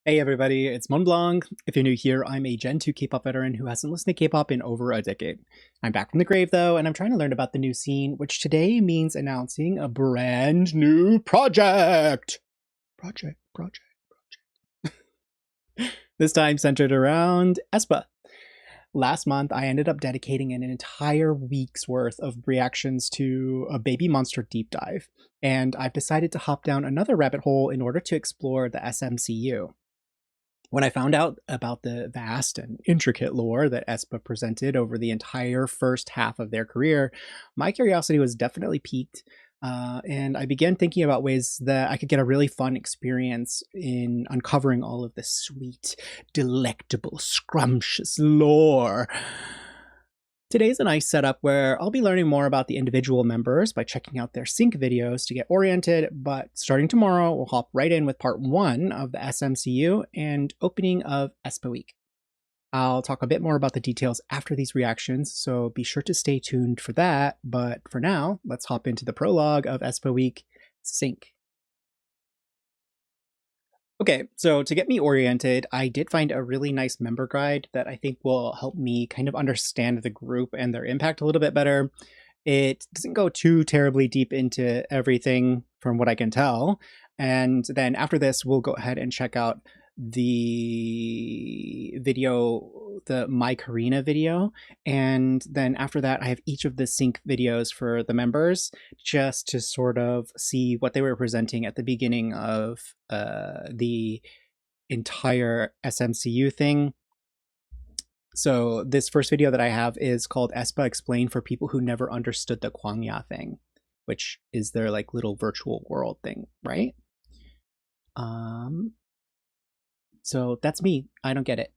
Hey everybody, it's Montblanc. If you're new here, I'm a Gen 2 K-pop veteran who hasn't listened to K-pop in over a decade. I'm back from the grave though, and I'm trying to learn about the new scene, which today means announcing a brand new project! Project. This time centered around aespa. Last month, I ended up dedicating an entire week's worth of reactions to a Baby Monster deep dive, and I've decided to hop down another rabbit hole in order to explore the SMCU. When I found out about the vast and intricate lore that aespa presented over the entire first half of their career, my curiosity was definitely piqued, and I began thinking about ways that I could get a really fun experience in uncovering all of this sweet, delectable, scrumptious lore. Today's a nice setup where I'll be learning more about the individual members by checking out their SYNK videos to get oriented, but starting tomorrow, we'll hop right in with part 1 of the SMCU and opening of aespa week. I'll talk a bit more about the details after these reactions, so be sure to stay tuned for that, but for now, let's hop into the prologue of aespa week, SYNK. Okay, so to get me oriented, I did find a really nice member guide that I think will help me kind of understand the group and their impact a little bit better. It doesn't go too terribly deep into everything from what I can tell. And then after this, we'll go ahead and check out the video, the My Karina video. And then after that, I have each of the SYNK videos for the members just to sort of see what they were presenting at the beginning of the entire SMCU thing. So this first video that I have is called aespa Explained for People Who Never Understood the Kwangya thing, which is their like little virtual world thing, right? So that's me. I don't get it.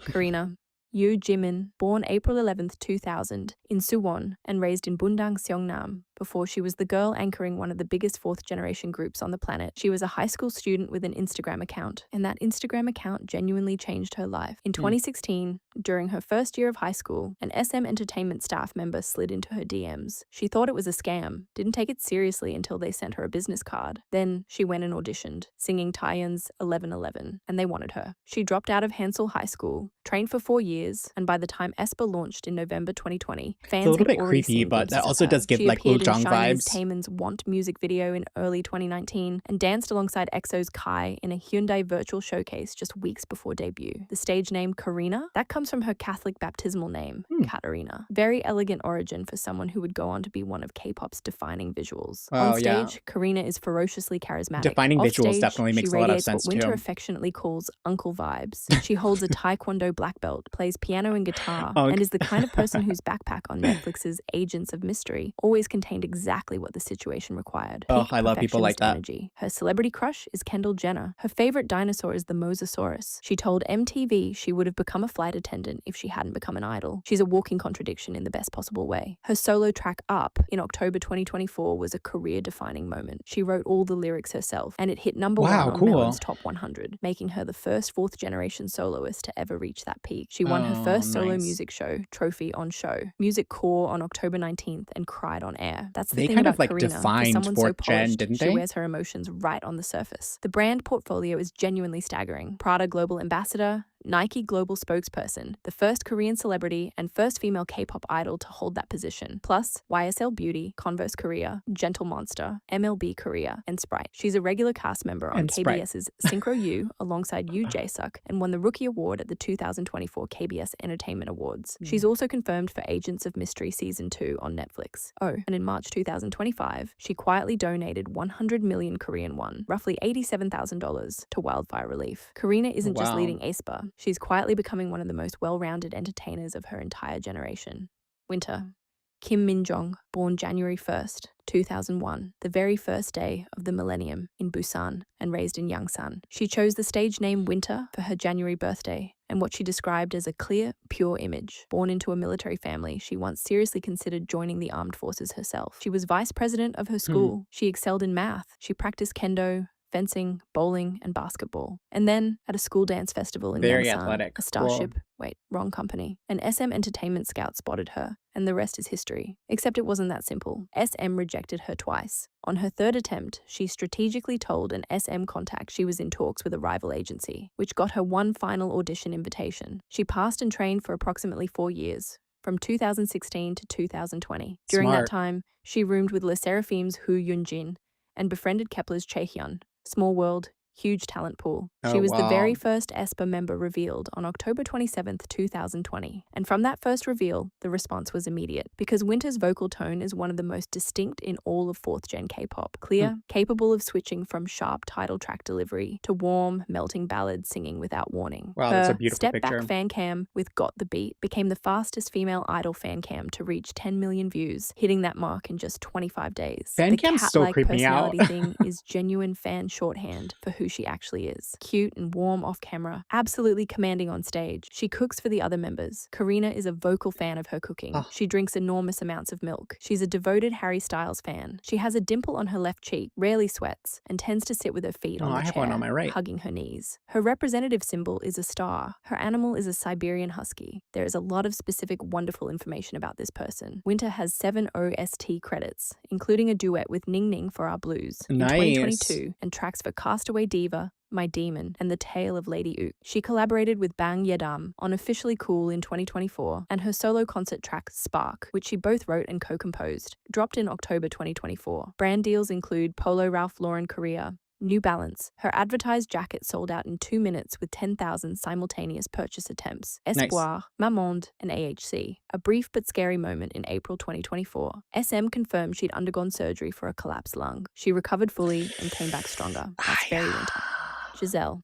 Karina, Yoo Jimin, born April 11th, 2000, in Suwon and raised in Bundang, Seongnam. Before she was the girl anchoring one of the biggest fourth-generation groups on the planet, she was a high school student with an Instagram account, and that Instagram account genuinely changed her life. In 2016, during her first year of high school, an SM Entertainment staff member slid into her DMs. She thought it was a scam, didn't take it seriously until they sent her a business card. Then she went and auditioned, singing Taeyeon's 1111, and they wanted her. She dropped out of Hansel High School, trained for 4 years, and by the time aespa launched in November 2020, fans It's a little had bit already creepy, seen but that glimpses also of her. does give She like appeared Jong in Chinese vibes. Taemin's Want music video in early 2019 and danced alongside EXO's Kai in a Hyundai virtual showcase just weeks before debut. The stage name Karina, that comes from her Catholic baptismal name, Katarina. Very elegant origin for someone who would go on to be one of K-pop's defining visuals. Oh, On stage, yeah. Karina is ferociously charismatic. Defining Off visuals stage, definitely makes she a lot of radiates sense what Winter too. affectionately calls uncle vibes. She holds a Taekwondo black belt, plays piano and guitar, and is the kind of person whose backpack on Netflix's Agents of Mystery always contained exactly what the situation required. Oh, Peak I love people like that. energy. Her celebrity crush is Kendall Jenner. Her favorite dinosaur is the Mosasaurus. She told MTV she would have become a flight attendant if she hadn't become an idol. She's a walking contradiction in the best possible way. Her solo track Up in October 2024 was a career-defining moment. She wrote all the lyrics herself, and it hit number 1 on Melon's Top 100, making her the first fourth-generation soloist to ever reach that peak. She won her first solo music show, Trophy on Show, Music Core on October 19th, and cried on air. That's the They thing kind about of like Karina. defined someone so fourth gen, polished, didn't she they? wears her emotions right on the surface. The brand portfolio is genuinely staggering. Prada Global Ambassador, Nike Global Spokesperson, the first Korean celebrity and first female K-pop idol to hold that position, plus YSL Beauty, Converse Korea, Gentle Monster, MLB Korea, and Sprite. She's a regular cast member on KBS's Synchro U alongside Yoo Jae-suk and won the Rookie Award at the 2024 KBS Entertainment Awards. She's also confirmed for Agents of Mystery Season 2 on Netflix. Oh, and in March 2025, she quietly donated 100 million Korean won, roughly $87,000, to wildfire relief. Karina isn't just leading aespa. She's quietly becoming one of the most well-rounded entertainers of her entire generation. Winter. Kim Min-jong, born January 1st, 2001, the very first day of the millennium, in Busan, and raised in Yangsan. She chose the stage name Winter for her January birthday, and what she described as a clear, pure image. Born into a military family, she once seriously considered joining the armed forces herself. She was vice president of her school. She excelled in math. She practiced kendo, fencing, bowling, and basketball. And then at a school dance festival in Very Yansan, athletic. a Cool. Starship, wait, wrong company, an SM Entertainment scout spotted her, and the rest is history. Except it wasn't that simple. SM rejected her twice. On her third attempt, she strategically told an SM contact she was in talks with a rival agency, which got her one final audition invitation. She passed and trained for approximately 4 years, from 2016 to 2020. During that Smart. time, she roomed with Le Seraphim's Hu Yunjin and befriended Kepler's Chaehyun. Small world, huge talent pool. She Oh, was the very wow. first aespa member revealed on October 27th, 2020. And from that first reveal, the response was immediate, because Winter's vocal tone is one of the most distinct in all of 4th gen K-pop. Clear, capable of switching from sharp title track delivery to warm, melting ballads singing without warning. Wow, that's a Her beautiful Step picture. Back fan cam with Got the Beat became the fastest female idol fan cam to reach 10 million views, hitting that mark in just 25 days. Fan The cams still cat-like creep me out. personality thing is genuine fan shorthand for who she actually is. Cute and warm off camera, absolutely commanding on stage. She cooks for the other members. Karina is a vocal fan of her cooking. Oh. She drinks enormous amounts of milk. She's a devoted Harry Styles fan. She has a dimple on her left cheek, rarely sweats, and tends to sit with her feet on Oh, the I have chair, one on my right. hugging her knees. Her representative symbol is a star. Her animal is a Siberian husky. There is a lot of specific, wonderful information about this person. Winter has 7 OST credits, including a duet with Ning Ning for Our Blues in Nice. 2022, and tracks for Castaway Diva, My Demon, and The Tale of Lady Ook. She collaborated with Bang Yedam on Officially Cool in 2024, and her solo concert track Spark, which she both wrote and co-composed, dropped in October 2024. Brand deals include Polo Ralph Lauren Korea, New Balance. Her advertised jacket sold out in 2 minutes with 10,000 simultaneous purchase attempts. Espoir, Mamonde, and AHC. A brief but scary moment in April 2024. SM confirmed she'd undergone surgery for a collapsed lung. She recovered fully and came back stronger. That's very Winter. Giselle.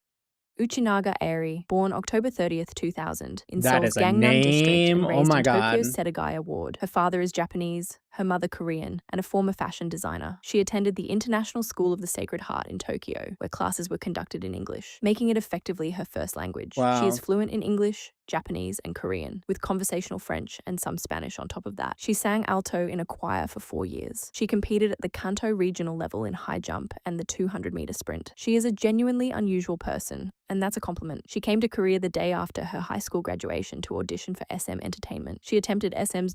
Uchinaga Airi, born October 30th, 2000, in That Seoul's is a Gangnam district name. and Oh raised my in Tokyo's God. Sedagai Award. Her father is Japanese, her mother Korean, and a former fashion designer. She attended the International School of the Sacred Heart in Tokyo, where classes were conducted in English, making it effectively her first language. Wow. She is fluent in English, Japanese, and Korean, with conversational French and some Spanish on top of that. She sang alto in a choir for 4 years. She competed at the Kanto regional level in high jump and the 200-meter sprint. She is a genuinely unusual person, and that's a compliment. She came to Korea the day after her high school graduation to audition for SM Entertainment. She attempted SM's...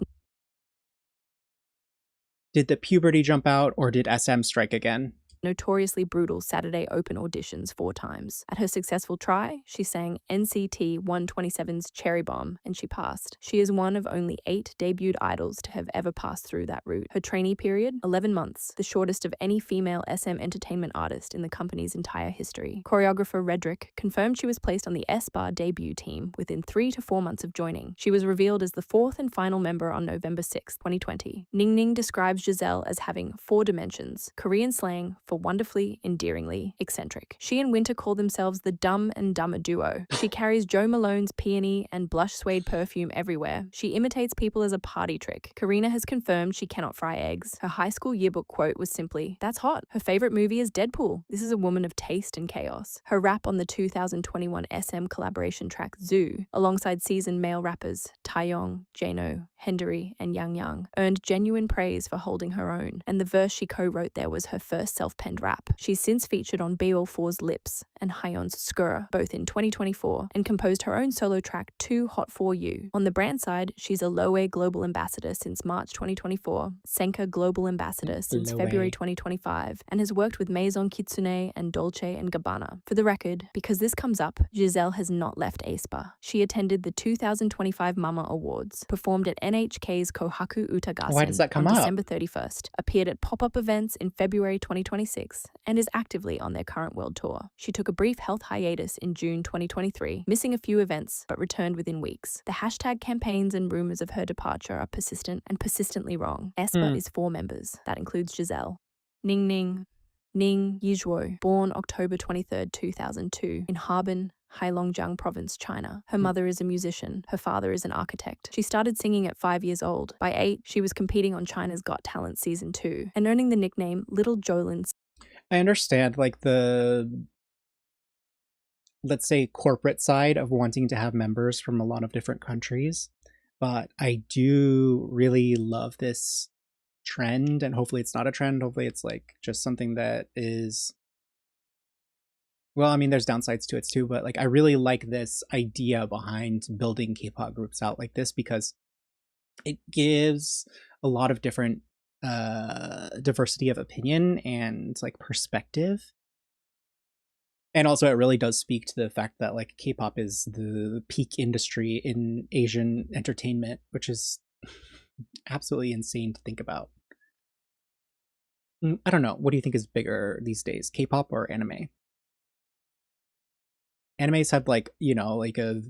Did the puberty jump out, or did SM strike again? notoriously brutal Saturday Open auditions 4 times. At her successful try, she sang NCT 127's Cherry Bomb, and she passed. She is one of only 8 debuted idols to have ever passed through that route. Her trainee period, 11 months, the shortest of any female SM entertainment artist in the company's entire history. Choreographer Redrick confirmed she was placed on the aespa debut team within 3 to 4 months of joining. She was revealed as the 4th and final member on November 6, 2020. Ning Ning describes Giselle as having 4 dimensions, Korean slang for wonderfully, endearingly, eccentric. She and Winter call themselves the Dumb and Dumber duo. She carries Jo Malone's peony and blush suede perfume everywhere. She imitates people as a party trick. Karina has confirmed she cannot fry eggs. Her high school yearbook quote was simply, "That's hot." Her favorite movie is Deadpool. This is a woman of taste and chaos. Her rap on the 2021 SM collaboration track Zoo, alongside seasoned male rappers Taeyong, Jano, Hendery, and Yang Yang, earned genuine praise for holding her own, and the verse she co-wrote there was her first self-penned rap. She's since featured on BL4's Lips and Hyun's Skur, both in 2024, and composed her own solo track Too Hot For You. On the brand side, she's a Loewe Global Ambassador since March 2024, SYNK Global Ambassador since Loewe. February 2025, and has worked with Maison Kitsune and Dolce & Gabbana. For the record, because this comes up, Giselle has not left aespa. She attended the 2025 Mama Awards, performed at NHK's Kohaku Utagassen Why does that come on up? December 31st, appeared at pop-up events in February 2026, and is actively on their current world tour. She took a brief health hiatus in June 2023, missing a few events, but returned within weeks. The hashtag campaigns and rumors of her departure are persistent and persistently wrong. aespa is 4 members. That includes Giselle. Ning Ning. Ning Yizhuo, born October 23rd, 2002, in Harbin, Heilongjiang Province, China. Her mother is a musician. Her father is an architect. She started singing at 5 years old. By 8, she was competing on China's Got Talent Season 2 and earning the nickname Little Jolin. I understand, like, the, let's say, corporate side of wanting to have members from a lot of different countries, but I do really love this trend, and hopefully it's not a trend. Hopefully it's like just something that is Well, I mean, there's downsides to it too, but like I really like this idea behind building K-pop groups out like this because it gives a lot of different diversity of opinion and like perspective. And also it really does speak to the fact that like K-pop is the peak industry in Asian entertainment, which is absolutely insane to think about. I don't know. What do you think is bigger these days, K-pop or anime? Animes have like, like a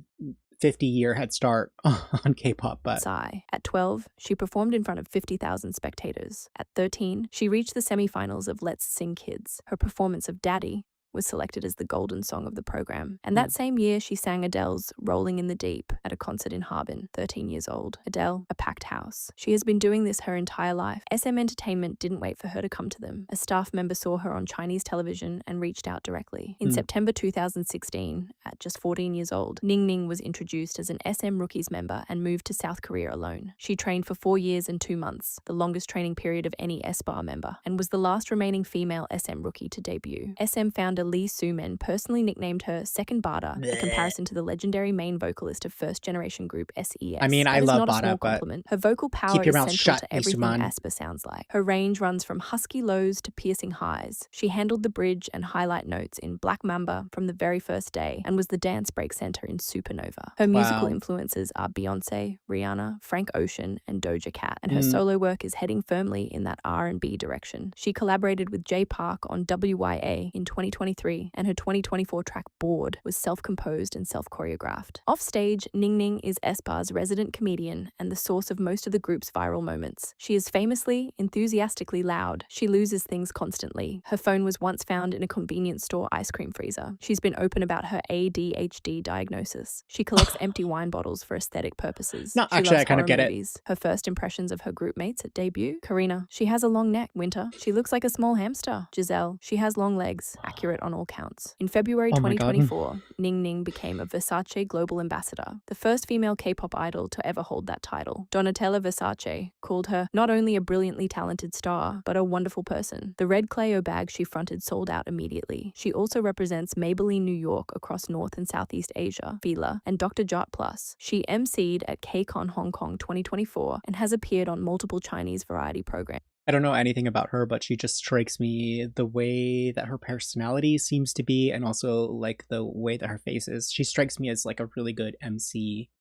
50-year head start on K-pop, but Psy. At 12, she performed in front of 50,000 spectators. At 13, she reached the semi-finals of Let's Sing Kids. Her performance of Daddy was selected as the golden song of the program. And that same year, she sang Adele's Rolling in the Deep at a concert in Harbin, 13 years old. Adele, a packed house. She has been doing this her entire life. SM Entertainment didn't wait for her to come to them. A staff member saw her on Chinese television and reached out directly. In September 2016, at just 14 years old, Ning Ning was introduced as an SM Rookies member and moved to South Korea alone. She trained for 4 years and 2 months, the longest training period of any aespa member, and was the last remaining female SM rookie to debut. SM founder Lee Soo-men personally nicknamed her Second Bada, a comparison to the legendary main vocalist of first-generation group SES. I mean, I That is love not a Bada, small but compliment. Her vocal power keep your is mouth central shut, to everything Isuman. aespa sounds like. Her range runs from husky lows to piercing highs. She handled the bridge and highlight notes in Black Mamba from the very first day and was the dance break center in Supernova. Her musical Wow. influences are Beyonce, Rihanna, Frank Ocean, and Doja Cat, and her solo work is heading firmly in that R&B direction. She collaborated with Jay Park on WYA in 2023, and her 2024 track Bored was self-composed and self-choreographed. Offstage, Ning Ning is aespa's resident comedian and the source of most of the group's viral moments. She is famously, enthusiastically loud. She loses things constantly. Her phone was once found in a convenience store ice cream freezer. She's been open about her ADHD diagnosis. She collects empty wine bottles for aesthetic purposes. No, She actually, loves I kind of horror get it. movies. Her first impressions of her group mates at debut: Karina, she has a long neck. Winter, she looks like a small hamster. Giselle, she has long legs. Accurate on all counts. In February Oh my God. 2024, Ning Ning became a Versace global ambassador, the first female K-pop idol to ever hold that title. Donatella Versace called her not only a brilliantly talented star, but a wonderful person. The red Cleo bag she fronted sold out immediately. She also represents Maybelline New York across North and Southeast Asia, Fila, and Dr. Jot Plus. She emceed at KCON Hong Kong 2024 and has appeared on multiple Chinese variety programs. I don't know anything about her, but she just strikes me the way that her personality seems to be, and also like the way that her face is. She strikes me as like a really good MC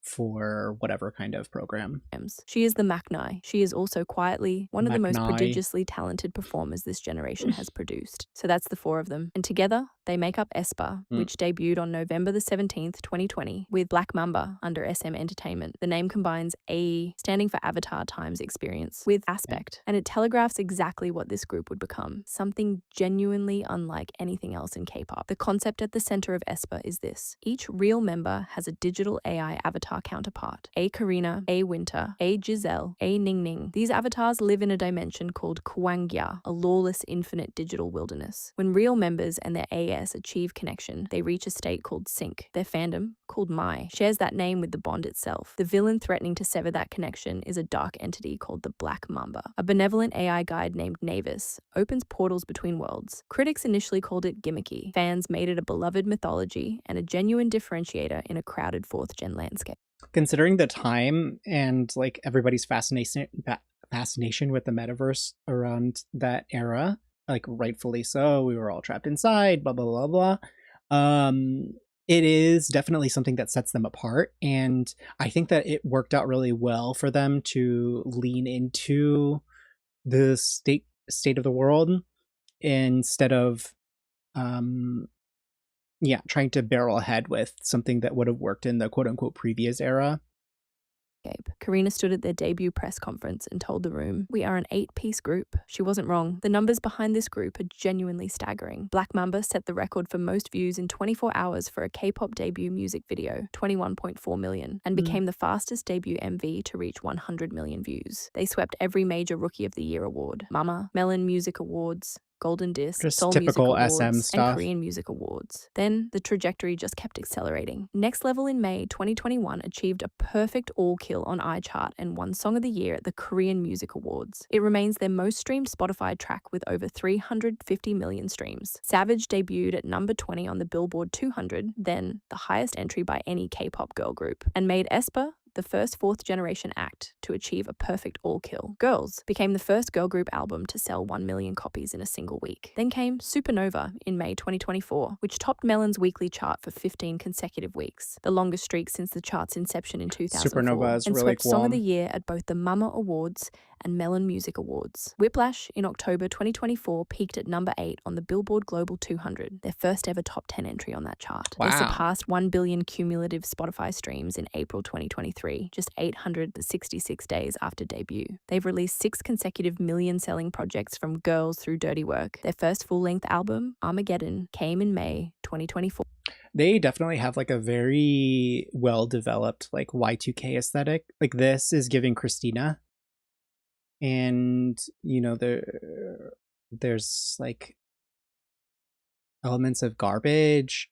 for whatever kind of program. She is the Macnai. She is also quietly one of the most Macnai. prodigiously talented performers this generation has produced. So that's the four of them. And together, they make up aespa, which debuted on November the 17th, 2020, with Black Mamba under SM Entertainment. The name combines AE, standing for Avatar Times Experience, with aspect, and it telegraphs exactly what this group would become, something genuinely unlike anything else in K-pop. The concept at the center of aespa is this: each real member has a digital AI avatar counterpart. A Karina, A Winter, A Giselle, A Ning Ning. These avatars live in a dimension called Kwangya, a lawless infinite digital wilderness. When real members and their AS achieve connection, they reach a state called SYNK. Their fandom, called Mai, shares that name with the bond itself. The villain threatening to sever that connection is a dark entity called the Black Mamba. A benevolent AI guide named Navis opens portals between worlds. Critics initially called it gimmicky. Fans made it a beloved mythology and a genuine differentiator in a crowded 4th-gen landscape. Considering the time and like everybody's fascination with the metaverse around that era, like rightfully so, we were all trapped inside, blah blah blah blah. It is definitely something that sets them apart, and I think that it worked out really well for them to lean into the state of the world instead of trying to barrel ahead with something that would have worked in the quote-unquote previous era. Karina stood at their debut press conference and told the room, "We are an 8-piece group." She wasn't wrong. The numbers behind this group are genuinely staggering. Black Mamba set the record for most views in 24 hours for a K-pop debut music video, 21.4 million, and became the fastest debut MV to reach 100 million views. They swept every major Rookie of the Year award, Mama, Melon Music Awards, Golden Disc, Just Seoul Music typical Awards, SM and stuff. Korean Music Awards. Then the trajectory just kept accelerating. Next Level in May 2021 achieved a perfect all-kill on iChart and won Song of the Year at the Korean Music Awards. It remains their most streamed Spotify track with over 350 million streams. Savage debuted at number 20 on the Billboard 200, then the highest entry by any K-pop girl group, and made aespa the first fourth-generation act to achieve a perfect all-kill. Girls became the first girl group album to sell 1 million copies in a single week. Then came Supernova in May 2024, which topped Melon's weekly chart for 15 consecutive weeks, the longest streak since the chart's inception in 2004, Supernova is and really swept Song of the cool. Year at both the Mama Awards and Melon Music Awards. Whiplash in October 2024 peaked at number 8 on the Billboard Global 200, their first ever top 10 entry on that chart. They Wow. surpassed 1 billion cumulative Spotify streams in April 2023, just 866 days after debut. They've released 6 consecutive million-selling projects from Girls through Dirty Work. Their first full-length album, Armageddon, came in May 2024. They definitely have like a very well-developed like Y2K aesthetic. Like this is giving Christina. And, you know, there's like elements of garbage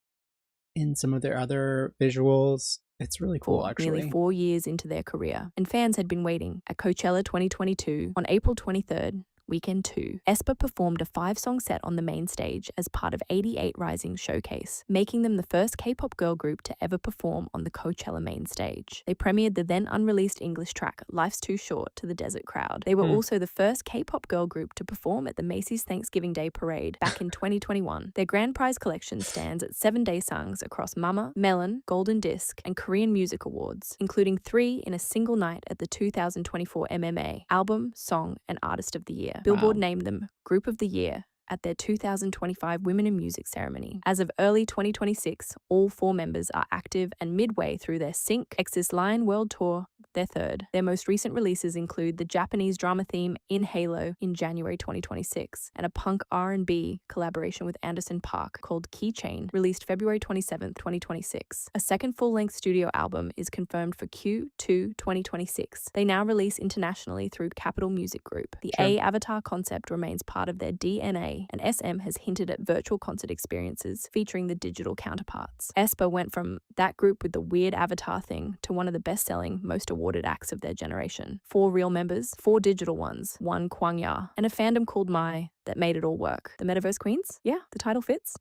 in some of their other visuals. It's really cool, actually. Nearly 4 years into their career, and fans had been waiting. At Coachella 2022, on April 23rd, Weekend 2, aespa performed a 5-song set on the main stage as part of 88 Rising's showcase, making them the first K-pop girl group to ever perform on the Coachella main stage. They premiered the then unreleased English track Life's Too Short to the desert crowd. They were also the first K-pop girl group to perform at the Macy's Thanksgiving Day Parade back in 2021. Their grand prize collection stands at 7 Daesangs across Mama, Melon, Golden Disc, and Korean Music Awards, including 3 in a single night at the 2024 MMA Album, Song, and Artist of the Year. Billboard named them Group of the Year at their 2025 Women in Music ceremony. As of early 2026, all 4 members are active and midway through their SYNK Exis Lion World Tour, their third. Their most recent releases include the Japanese drama theme In Halo in January 2026 and a punk R&B collaboration with Anderson .Paak called Keychain, released February 27, 2026. A second full-length studio album is confirmed for Q2 2026. They now release internationally through Capitol Music Group. The A Avatar concept remains part of their DNA, and SM has hinted at virtual concert experiences featuring the digital counterparts. aespa went from that group with the weird avatar thing to one of the best-selling, most awarded acts of their generation. 4 real members, 4 digital ones, 1 Kwangya, and a fandom called Mai that made it all work. The Metaverse Queens? Yeah, the title fits.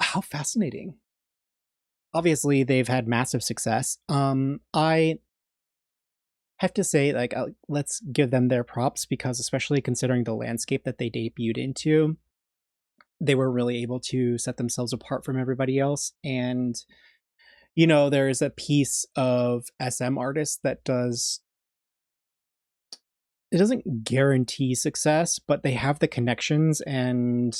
How fascinating. Obviously, they've had massive success. I have to say, like, let's give them their props because, especially considering the landscape that they debuted into, they were really able to set themselves apart from everybody else. And, you know, there is a piece of SM artists that it doesn't guarantee success, but they have the connections and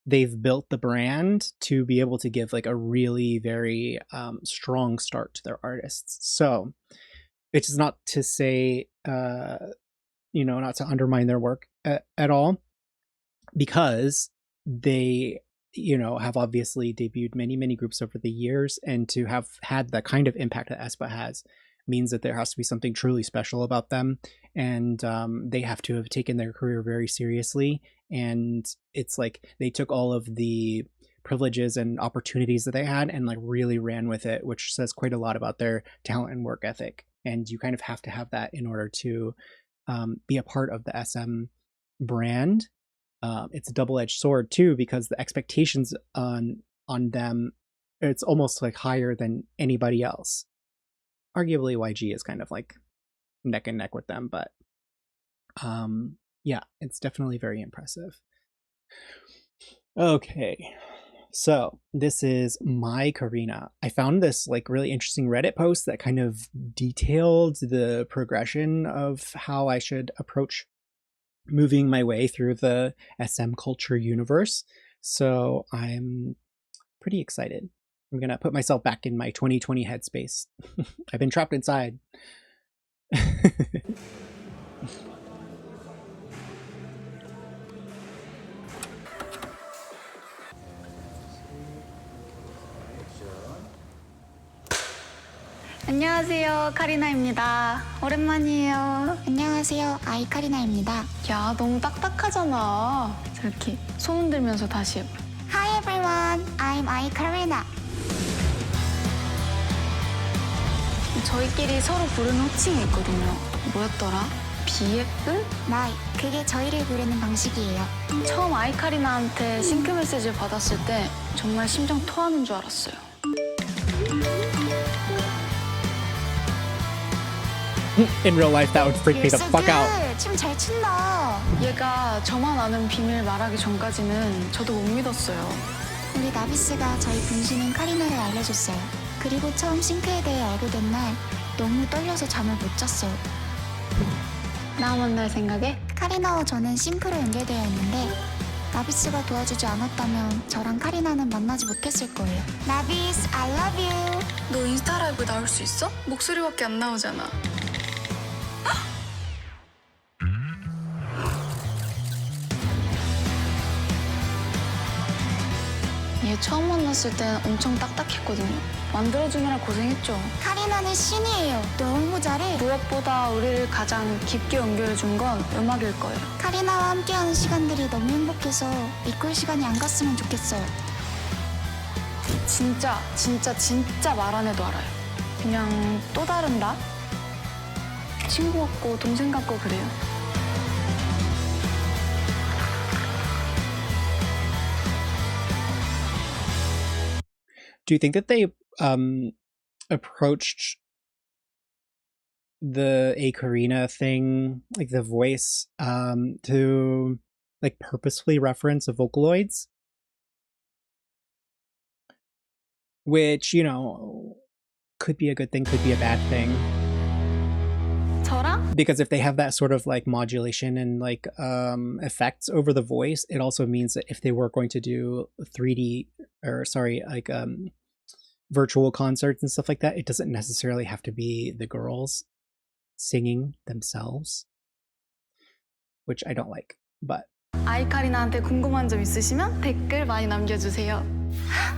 they've built the brand to be able to give like a really very strong start to their artists. So it's not to say, you know, not to undermine their work at all, because they, you know, have obviously debuted many groups over the years, and to have had the kind of impact that aespa has means that there has to be something truly special about them, and they have to have taken their career very seriously. And it's like they took all of the privileges and opportunities that they had and like really ran with it, which says quite a lot about their talent and work ethic. And you kind of have to have that in order to be a part of the SM brand. It's a double-edged sword too, because the expectations on them, it's almost like higher than anybody else. Arguably YG is kind of like neck and neck with them, but yeah, it's definitely very impressive. Okay, so this is my Karina. I found this like really interesting Reddit post that kind of detailed the progression of how I should approach moving my way through the SM culture universe. So I'm pretty excited. I'm gonna put myself back in my 2020 headspace. I've been trapped inside. 안녕하세요, 카리나입니다. 오랜만이에요. 안녕하세요, 아이 카리나입니다. 야, 너무 딱딱하잖아. 이렇게 손 들면서 다시 해봐. Hi everyone, I'm 아이 카리나. 저희끼리 서로 부르는 호칭이 있거든요. 뭐였더라? BF? 나이, 그게 저희를 부르는 방식이에요. 처음 아이카리나한테 싱크 메시지를 받았을 때 정말 심장 토하는 줄 알았어요. In real life, that would freak me the fuck out. 춤잘 춘다. 얘가 저만 아는 비밀 말하기 전까지는 저도 못 믿었어요. 우리 나비스가 저희 분신인 카리나를 알려줬어요. 그리고 처음 싱크에 대해 알게 된 날 너무 떨려서 잠을 못 잤어요. 나 만날 생각에? 카리나와 저는 싱크로 연결되어 있는데 나비스가 도와주지 않았다면 저랑 카리나는 만나지 못했을 거예요. 나비스, I love you. 너 인스타 라이브 나올 수 있어? 목소리밖에 안 나오잖아. 얘 처음 만났을 땐 엄청 딱딱했거든요. 만들어주느라 고생했죠. 카리나는 신이에요. 너무 잘해. 무엇보다 우리를 가장 깊게 연결해준 건 음악일 거예요. 카리나와 함께하는 시간들이 너무 행복해서 잊고 시간이 안 갔으면 좋겠어요. 진짜 말 안 해도 알아요. 그냥 또 다른 나? 친구 같고 동생 같고 그래요. Do you think that they approached the Karina thing, like the voice, to like purposefully reference the Vocaloids? Which, you know, could be a good thing, could be a bad thing. 저랑? Because if they have that sort of like modulation and like effects over the voice, it also means that if they were going to do 3D or sorry, like virtual concerts and stuff like that, it doesn't necessarily have to be the girls singing themselves, which I don't like. But 아이카리나한테 궁금한 점 있으시면 댓글 많이 남겨주세요.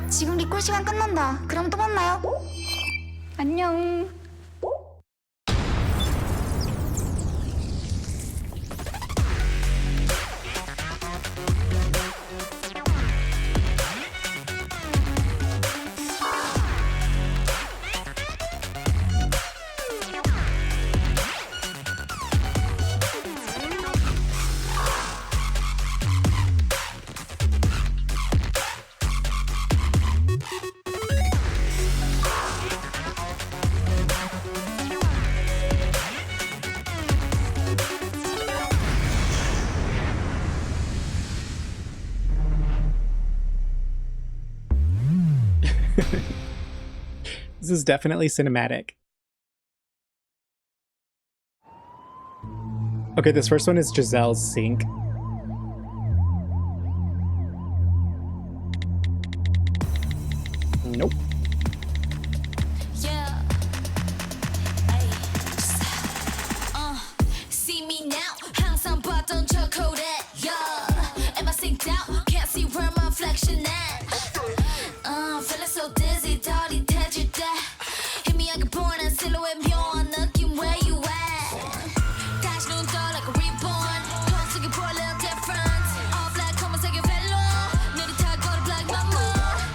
지금 리콜 시간 끝난다. 그럼 또 만나요. 안녕. this is definitely cinematic. Okay, this first one is Giselle's SYNK. Nope. Yeah. See me now. 항상 봤던 저 코데. Yeah. Am I synced out? Can't see where my reflection at. Feeling so dizzy, 따뜻해질 때. 희미하게 보이는 silhouette 묘한 느낌 where you at. 다시 눈 떠 like a reborn. 톤속이 보여 little different. All black 검은색의 벨로. 느릿하고 black mama.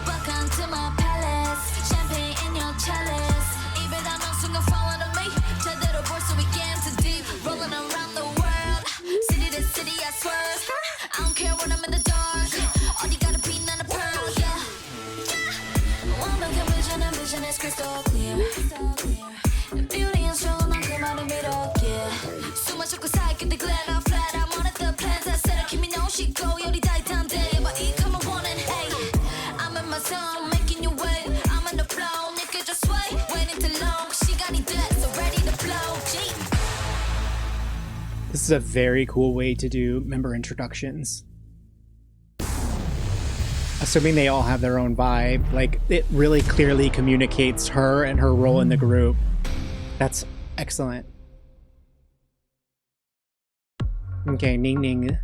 Welcome to my palace. Champagne in your chalice. 입에 담은 순간 follow me. 제대로 볼 수 있게 into deep. Rolling around the world. City to city I swear. I don't care when I'm in the dark. 어디 가도 빛나는 pearl. Yeah. 완벽한 vision is crystal clear. Beauty and struggle 난 그 말을 믿어. Yeah. 숨을 쉬고 살게 the glad I'm flat. I'm on the plans I set up. Keep me no shit go. 요리 다이탄데. But it come on and hey. I'm in my zone making you wait. I'm in the flow. 느껴져 sway. Waiting too long. 시간이 돼. So ready to blow. G. This is a very cool way to do member introductions. Assuming they all have their own vibe, like it really clearly communicates her and her role in the group. That's excellent. Okay, Ning Ning.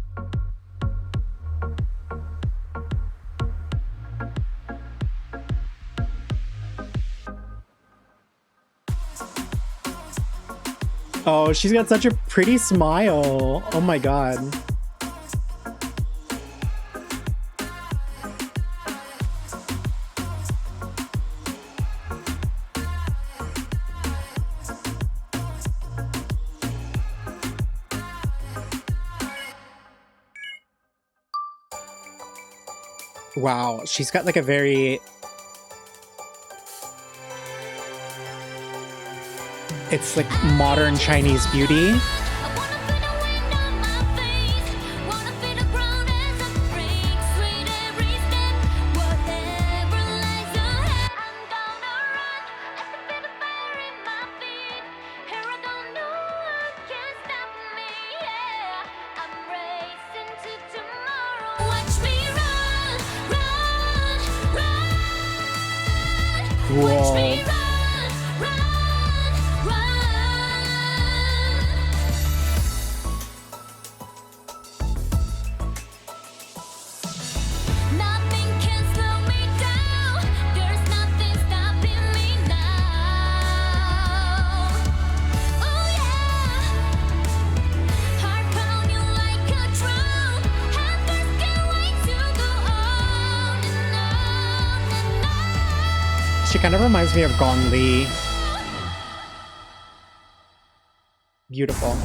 Oh, she's got such a pretty smile. Oh my god. Wow, she's got like a very... It's like modern Chinese beauty. Whoa. She kind of reminds me of Gong Li. Beautiful.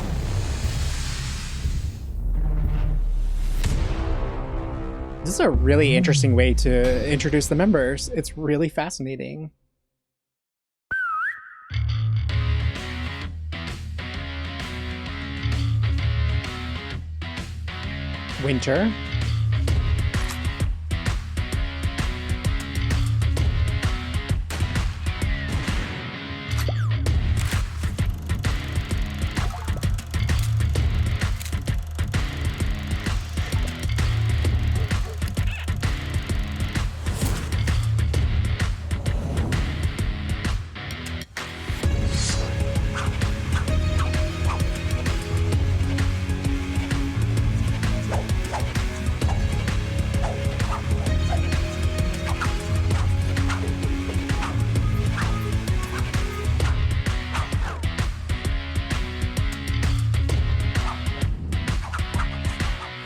This is a really interesting way to introduce the members. It's really fascinating. Winter.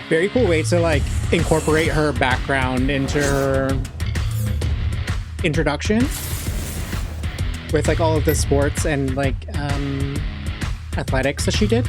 Very cool way to like incorporate her background into her introduction with like all of the sports and like athletics that she did.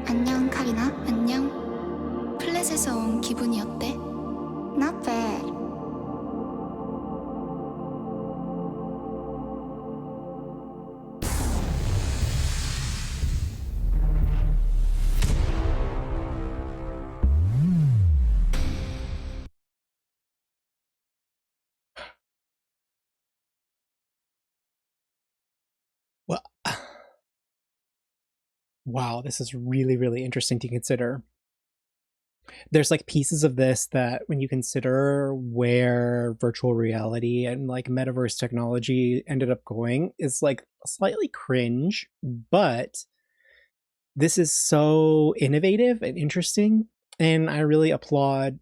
안녕 카리나, 안녕. 플랫에서 온 기분이 어때? Not bad. Wow, this is really, really interesting to consider. There's like pieces of this that when you consider where virtual reality and like metaverse technology ended up going is like slightly cringe, but this is so innovative and interesting. And I really applaud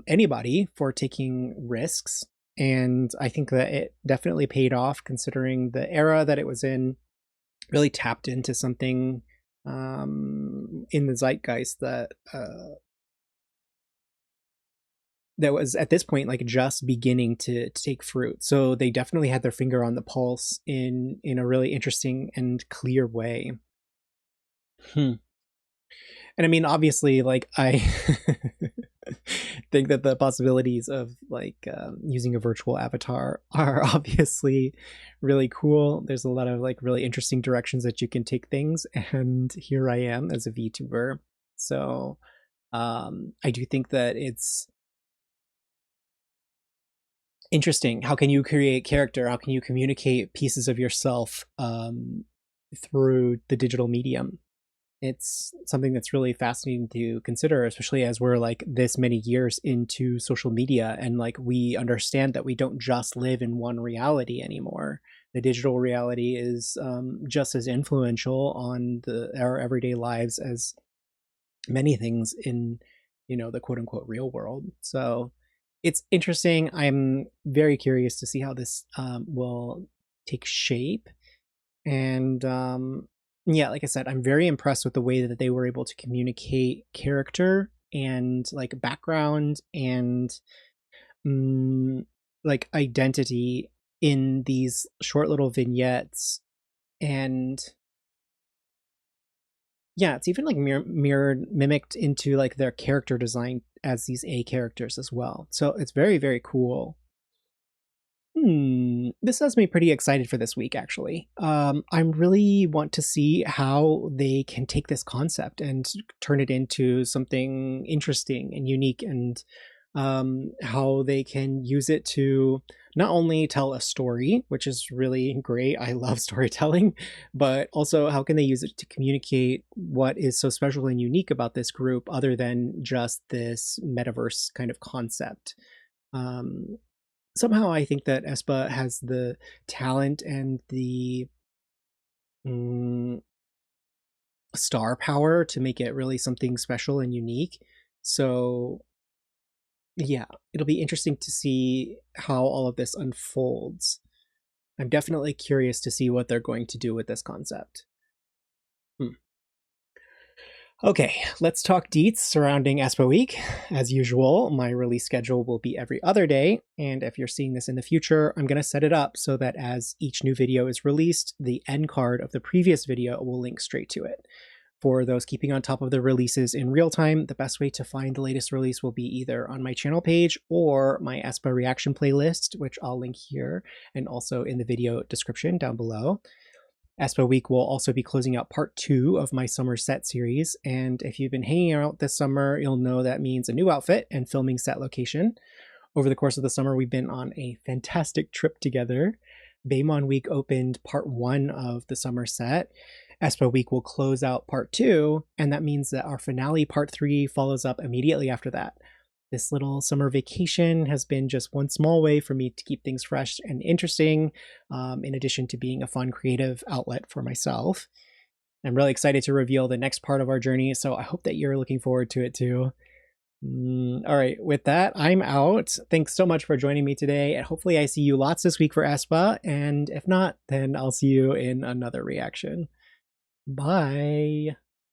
anybody for taking risks. And I think that it definitely paid off considering the era that it was in, really tapped into something in the zeitgeist that was at this point like just beginning to take fruit. So they definitely had their finger on the pulse in a really interesting and clear way. And I mean, obviously, like I think that the possibilities of like using a virtual avatar are obviously really cool. There's a lot of like really interesting directions that you can take things, and here I am as a VTuber. So I do think that it's interesting. How can you create character? How can you communicate pieces of yourself through the digital medium? It's something that's really fascinating to consider, especially as we're like this many years into social media and like we understand that we don't just live in one reality anymore. The digital reality is just as influential on our everyday lives as many things in, you know, the quote unquote real world. So it's interesting. I'm very curious to see how this will take shape. And yeah, like I said, I'm very impressed with the way that they were able to communicate character and like background and like identity in these short little vignettes. And yeah, it's even like mirrored, mimicked into like their character design as these A characters as well. So it's very, very cool. This has me pretty excited for this week, actually. I really want to see how they can take this concept and turn it into something interesting and unique, and how they can use it to not only tell a story, which is really great. I love storytelling, but also how can they use it to communicate what is so special and unique about this group other than just this metaverse kind of concept. Somehow I think that aespa has the talent and the star power to make it really something special and unique. So yeah, it'll be interesting to see how all of this unfolds. I'm definitely curious to see what they're going to do with this concept. Okay, let's talk deets surrounding aespa week. As usual, my release schedule will be every other day, and if you're seeing this in the future, I'm going to set it up so that as each new video is released, the end card of the previous video will link straight to it. For those keeping on top of the releases in real time, the best way to find the latest release will be either on my channel page or my aespa reaction playlist, which I'll link here and also in the video description down below. aespa week will also be closing out part 2 of my summer set series, and if you've been hanging out this summer, you'll know that means a new outfit and filming set location. Over the course of the summer, we've been on a fantastic trip together. Baemon week opened part 1 of the summer set. aespa week will close out part 2, and that means that our finale part 3 follows up immediately after that. This little summer vacation has been just one small way for me to keep things fresh and interesting, in addition to being a fun creative outlet for myself. I'm really excited to reveal the next part of our journey, so I hope that you're looking forward to it too. All right, with that, I'm out. Thanks so much for joining me today, and hopefully I see you lots this week for aespa, and if not, then I'll see you in another reaction. Bye!